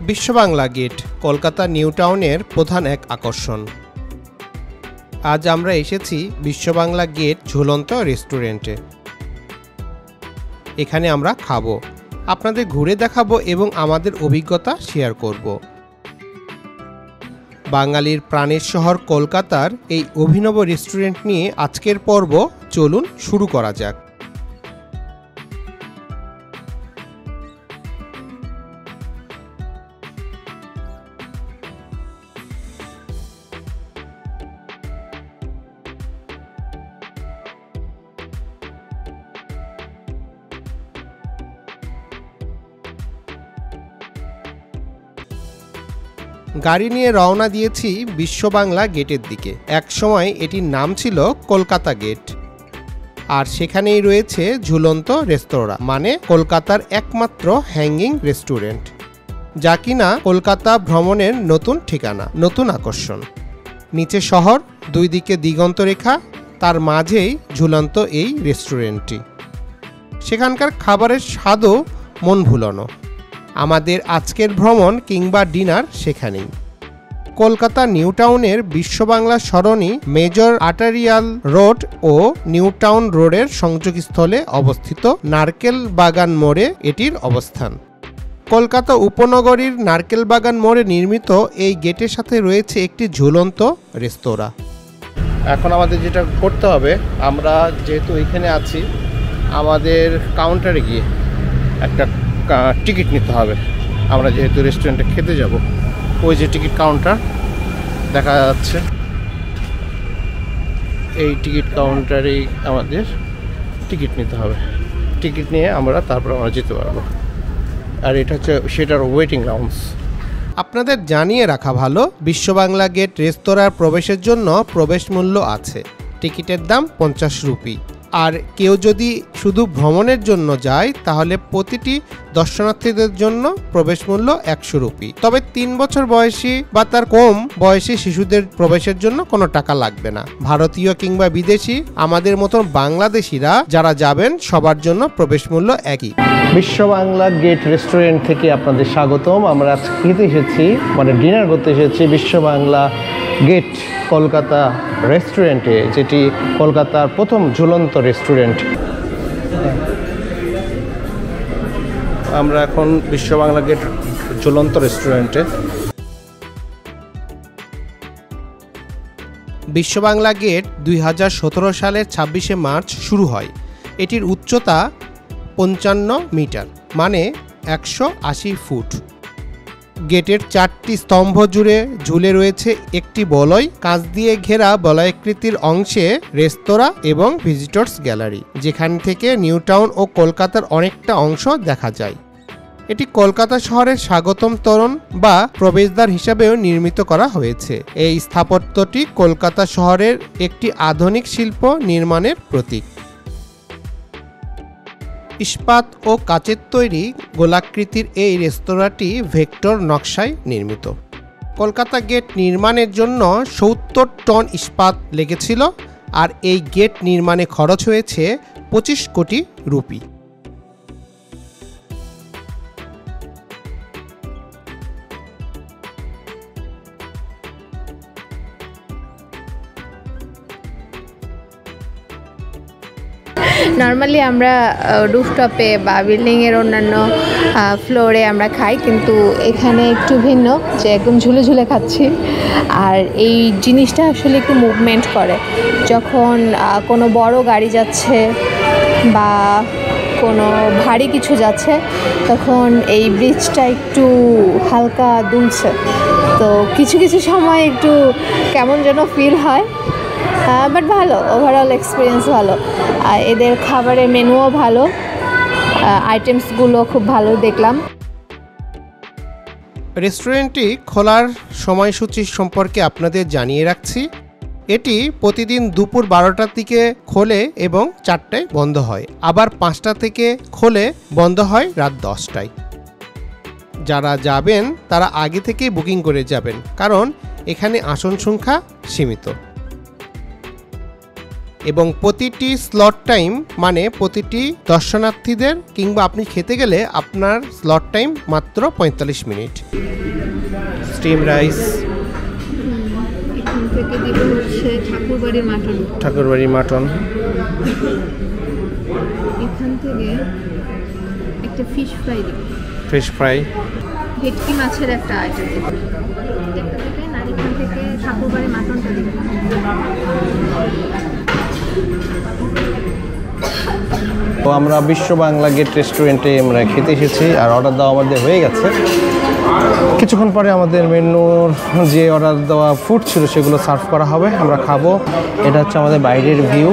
Biswa Bangla gate Kolkata new টাউনের প্রধান এক আকর্ষণ। আজ আমরা এসেছি বিশ্ববাংলা গেট ঝুলন্ত রেস্টুরেন্টে। এখানে আমরা খাবো, আপনাদের ঘুরে দেখাবো এবং আমাদের অভিজ্ঞতা শেয়ার করব। বাঙালির প্রাণের শহর কলকাতার এই অভিনব রেস্টুরেন্ট নিয়ে আজকের পর্ব চলুন শুরু করা যাক। গাড়ি নিয়ে রওনা দিয়েছি বিশ্ববাংলা গেটের দিকে। এক সময় এটির নাম ছিল কলকাতা গেট, আর সেখানেই রয়েছে ঝুলন্ত রেস্তোরাঁ, মানে কলকাতার একমাত্র হ্যাঙ্গিং রেস্টুরেন্ট, যা কিনা কলকাতা ভ্রমণের নতুন ঠিকানা, নতুন আকর্ষণ। নিচে শহর, দুই দিকে দিগন্ত রেখা, তার মাঝেই ঝুলন্ত এই রেস্টুরেন্টটি। সেখানকার খাবারের স্বাদও মন ভুলানো। আমাদের আজকের ভ্রমণ কিংবা ডিনার সেখানেই। কলকাতা নিউ টাউনের বিশ্ববাংলা সরণি মেজর আর্টারিয়াল রোড ও নিউ টাউন রোডের সংযোগস্থলে অবস্থিত নারকেল বাগান মোড়ে এটির অবস্থান। কলকাতা উপনগরীর নারকেল বাগান মোড়ে নির্মিত এই গেটের সাথে রয়েছে একটি ঝুলন্ত রেস্তোরাঁ। এখন আমাদের যেটা করতে হবে, আমরা যেহেতু এখানে আছি, আমাদের কাউন্টারে গিয়ে একটা টিকিট নিতে হবে। আমরা যেহেতু রেস্টুরেন্টে খেতে যাব, ওই যে টিকিট কাউন্টার দেখা যাচ্ছে, এই টিকিট কাউন্টারেই আমাদের টিকিট নিতে হবে। টিকিট নিয়ে তারপর আমরা যেতে পারবো। আর এটা হচ্ছে সেটার ওয়েটিং রাউন্ডস। আপনাদের জানিয়ে রাখা ভালো, বিশ্ববাংলা গেট রেস্তোরাঁর প্রবেশের জন্য প্রবেশ মূল্য আছে। টিকিটের দাম 50 রুপি। আর কেউ যদি শুধু ভ্রমণের জন্য যায়, তাহলে প্রতিটি দর্শনার্থীদের জন্য প্রবেশ মূল্য 100 রুপি। তবে 3 বছর বয়সী বা তার কম বয়সী শিশুদের প্রবেশের জন্য কোনো টাকা লাগবে না। ভারতীয় কিংবা বিদেশি, আমাদের মতন বাংলাদেশিরা যারা যাবেন, সবার জন্য প্রবেশ মূল্য একই। বিশ্ববাংলা গেট রেস্টুরেন্ট থেকে আপনাদের স্বাগতম। আমরা আজ খেতে এসেছি, মানে ডিনার করতে এসেছি বিশ্ববাংলা গেট কলকাতা রেস্টুরেন্টে, যেটি কলকাতার প্রথম ঝুলন্ত রেস্টুরেন্ট। আমরা এখন বিশ্ববাংলা গেট ঝুলন্ত রেস্টুরেন্টে। বিশ্ববাংলা গেট 2017 সালের 26শে মার্চ শুরু হয়। এটির উচ্চতা 55 মিটার, মানে 180 ফুট। গেটের 4টি স্তম্ভ জুড়ে ঝুলে রয়েছে একটি বলয়, কাঁচ দিয়ে ঘেরা বলয়াকৃতির অংশে রেস্তোরাঁ এবং ভিজিটর্স গ্যালারি, যেখান থেকে নিউ টাউন ও কলকাতার অনেকটা অংশ দেখা যায়। এটি কলকাতা শহরের স্বাগতম তোরণ বা প্রবেশদ্বার হিসাবেও নির্মিত করা হয়েছে। এই স্থাপত্যটি কলকাতা শহরের একটি আধুনিক শিল্প নির্মাণের প্রতীক। ইস্পাত ও কাচের তৈরি গোলাকৃতির এই রেস্তোরাঁটি ভেক্টর নকশায় নির্মিত। কলকাতা গেট নির্মাণের জন্য 70 টন ইস্পাত লেগেছিল, আর এই গেট নির্মাণে খরচ হয়েছে 25 কোটি রুপি। নর্মালি আমরা রুফটপে বা বিল্ডিংয়ের অন্যান্য ফ্লোরে আমরা খাই, কিন্তু এখানে একটু ভিন্ন, যে একদম ঝুলে ঝুলে খাচ্ছি। আর এই জিনিসটা আসলে একটু মুভমেন্ট করে। যখন কোনো বড় গাড়ি যাচ্ছে বা কোনো ভারী কিছু যাচ্ছে, তখন এই ব্রিজটা একটু হালকা দুলছে। তো কিছু কিছু সময় একটু কেমন যেন ফিল হয়, বাট ভালো, ওভারঅল এক্সপিরিয়েন্স ভালো। এদের খাবারের মেনুও ভালো, আইটেমসগুলো খুব ভালো দেখলাম। রেস্টুরেন্টটি খোলার সময়সূচি সম্পর্কে আপনাদের জানিয়ে রাখছি। এটি প্রতিদিন দুপুর 12টার দিকে খোলে এবং 4টায় বন্ধ হয়। আবার 5টা থেকে খোলে, বন্ধ হয় রাত 10টায়। যারা যাবেন তারা আগে থেকেই বুকিং করে যাবেন, কারণ এখানে আসন সংখ্যা সীমিত। এবং প্রতিটি স্লট টাইম মানে প্রতিটি দর্শনার্থীদের কিংবা আপনি খেতে গেলে আপনার স্লট টাইম মাত্র 45 মিনিট। স্টিম রাইস, এখান থেকে দিব হচ্ছে ঠাকুরবাড়ির মাটন। ঠাকুরবাড়ি মাটন, এখান থেকে একটা ফিশ ফ্রাই দিব, ফিশ ফ্রাই, ভেটকি মাছের একটা আইটেম দিব, একটা থেকে আর এখান থেকে ঠাকুরবাড়ির মাটনটা দিব। তো আমরা বিশ্ব বাংলা গেট রেস্টুরেন্টে আমরা খেতে এসেছি আর অর্ডার দেওয়া আমাদের হয়ে গেছে। কিছুক্ষণ পরে আমাদের মেনুর যে অর্ডার দেওয়া ফুড ছিল সেগুলো সার্ভ করা হবে, আমরা খাবো। এটা হচ্ছে আমাদের বাইরের ভিউ।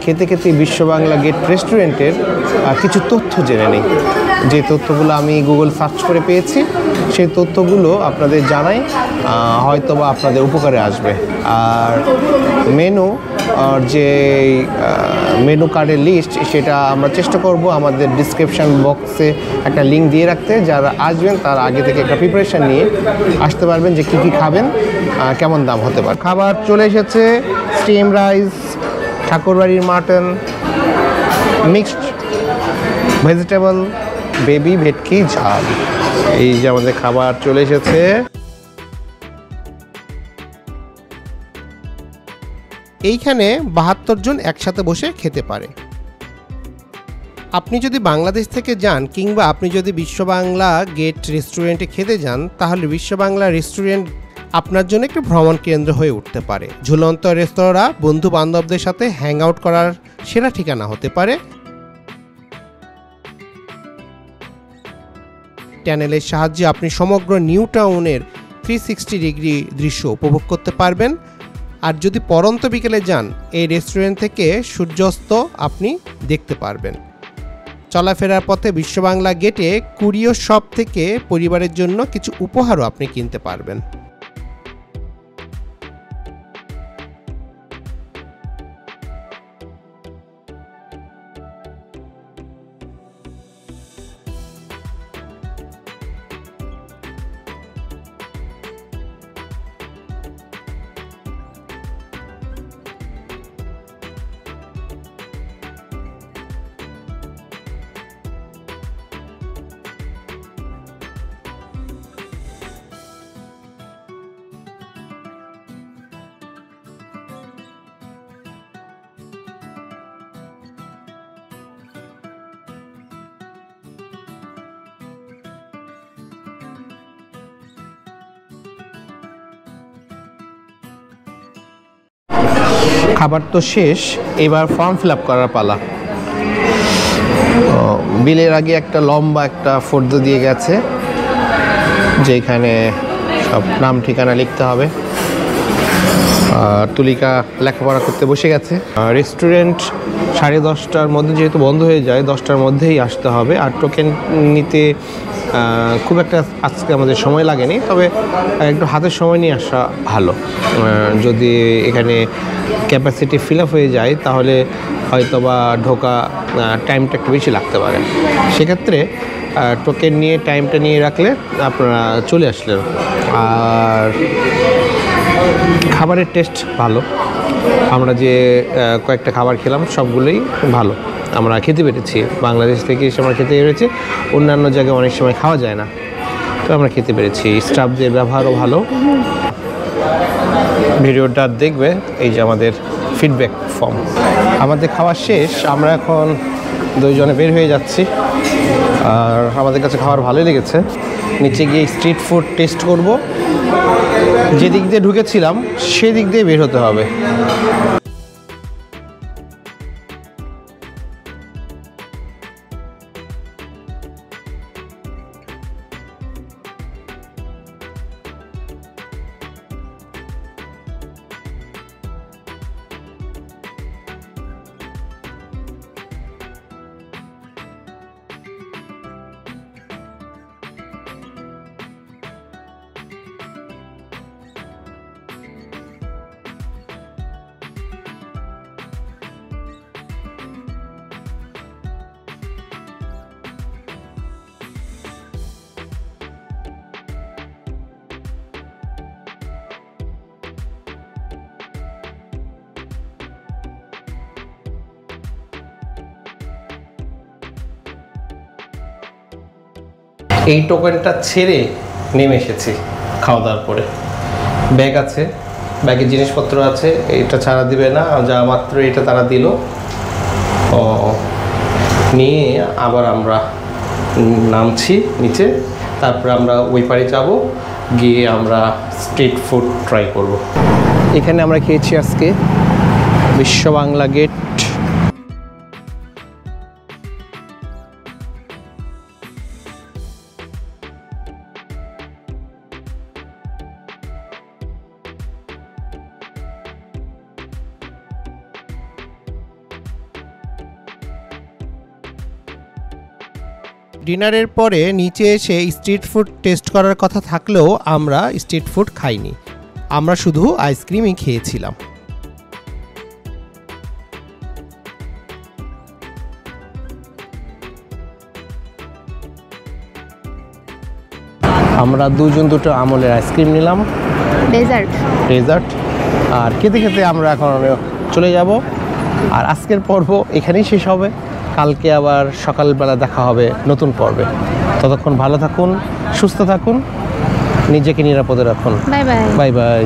খেতে খেতে বিশ্ব বাংলা গেট রেস্টুরেন্টের কিছু তথ্য জেনে নিই। যে তথ্যগুলো আমি গুগল সার্চ করে পেয়েছি সেই তথ্যগুলো আপনাদের জানাই, হয়তো বা আপনাদের উপকারে আসবে। আর মেনু যে মেনু কার্ডের লিস্ট সেটা আমরা চেষ্টা করব আমাদের ডিসক্রিপশান বক্সে একটা লিঙ্ক দিয়ে রাখতে। যারা আসবেন তার আগে থেকে একটা প্রিপারেশান নিয়ে আসতে পারবেন যে কী কী খাবেন, কেমন দাম হতে পারে। খাবার চলে এসেছে, স্টিম রাইস, ঠাকুরবাড়ির মাটন, মিক্সড ভেজিটেবল, বেবি ভেটকি ঝাল। এই যে আমাদের খাবার চলে এসেছে। এইখানে 72 জন একসাথে বসে খেতে পারে। আপনি যদি বাংলাদেশ থেকে যান কিংবা আপনি যদি বিশ্ব বাংলা গেট রেস্টুরেন্টে খেতে যান তাহলে বিশ্ব বাংলা রেস্টুরেন্ট আপনার জন্য একটি ভ্রমণ কেন্দ্র হয়ে উঠতে পারে। ঝুলন্ত রেস্তোরাঁ বন্ধু বান্ধবদের সাথে হ্যাং আউট করার সেরা ঠিকানা হতে পারে। ট্যানেলের সাহায্যে আপনি সমগ্র নিউ টাউনের 360 ডিগ্রি দৃশ্য উপভোগ করতে পারবেন। আর যদি পরন্ত বিকেলে যান এই রেস্টুরেন্ট থেকে সূর্যাস্ত আপনি দেখতে পারবেন। চলাফেরার পথে বিশ্ব বাংলা গেটে কুরিয়ার শপ থেকে পরিবারের জন্য কিছু উপহারও আপনি কিনতে পারবেন। খাবার তো শেষ, এবার ফর্ম ফিল আপ করার পালা। বিলের আগে একটা লম্বা একটা ফর্দ দিয়ে গেছে যেখানে সব নাম ঠিকানা লিখতে হবে। তুলিকা লেখাপড়া করতে বসে গেছে। রেস্টুরেন্ট 10:30টার মধ্যে যেহেতু বন্ধ হয়ে যায় 10টার মধ্যেই আসতে হবে। আর টোকেন নিতে খুব একটা আজকে আমাদের সময় লাগেনি, তবে একটু হাতের সময় নিয়ে আসা ভালো। যদি এখানে ক্যাপাসিটি ফিল আপ হয়ে যায় তাহলে হয়তো বা ঢোকা টাইমটা একটু বেশি লাগতে পারে। সেক্ষেত্রে টোকেন নিয়ে টাইমটা নিয়ে রাখলে আপনারা চলে আসলেন। আর খাবারের টেস্ট ভালো। আমরা যে কয়েকটা খাবার খেলাম সবগুলোই ভালো, আমরা খেতে পেরেছি। বাংলাদেশ থেকে এসে আমরা খেতে পেরেছি, অন্যান্য জায়গায় অনেক সময় খাওয়া যায় না, তো আমরা খেতে পেরেছি। স্টাফদের ব্যবহারও ভালো। ভিডিওটা দেখবে, এই যে আমাদের ফিডব্যাক ফর্ম। আমাদের খাওয়া শেষ, আমরা এখন দুইজনে বের হয়ে যাচ্ছি। আর আমাদের কাছে খাবার ভালোই লেগেছে। নিচে গিয়ে স্ট্রিট ফুড টেস্ট করব। যেদিক দিয়ে ঢুকেছিলাম সেদিক দিয়ে বের হতে হবে। এই টোকেনটা ছেড়ে নেমে এসেছি খাওয়া দাওয়ার পরে। ব্যাগ আছে, ব্যাগে জিনিসপত্র আছে, এটা ছাড়া দিবে না, যা মাত্র এটা তারা দিল। ও নিয়ে আবার আমরা নামছি নিচে, তারপরে আমরা ওই পাড়ে যাব, গিয়ে আমরা স্ট্রিট ফুড ট্রাই করব। এখানে আমরা খেয়েছি আজকে বিশ্ব বাংলা গেট। ডিনারের পরে নিচে এসে স্ট্রিট ফুড টেস্ট করার কথা থাকলেও আমরা স্ট্রিট ফুড খাইনি, আমরা শুধু আইসক্রিমই খেয়েছিলাম। আমরা দুজন দুটো আমলের আইসক্রিম নিলাম, ডেজার্ট, আর খেতে খেতে আমরা এখন চলে যাব। আর আজকের পর্ব এখানেই শেষ হবে, কালকে আবার সকালবেলা দেখা হবে নতুন পর্বে। ততক্ষণ ভালো থাকুন, সুস্থ থাকুন, নিজেকে নিরাপদে রাখুন। Bye bye. Bye bye.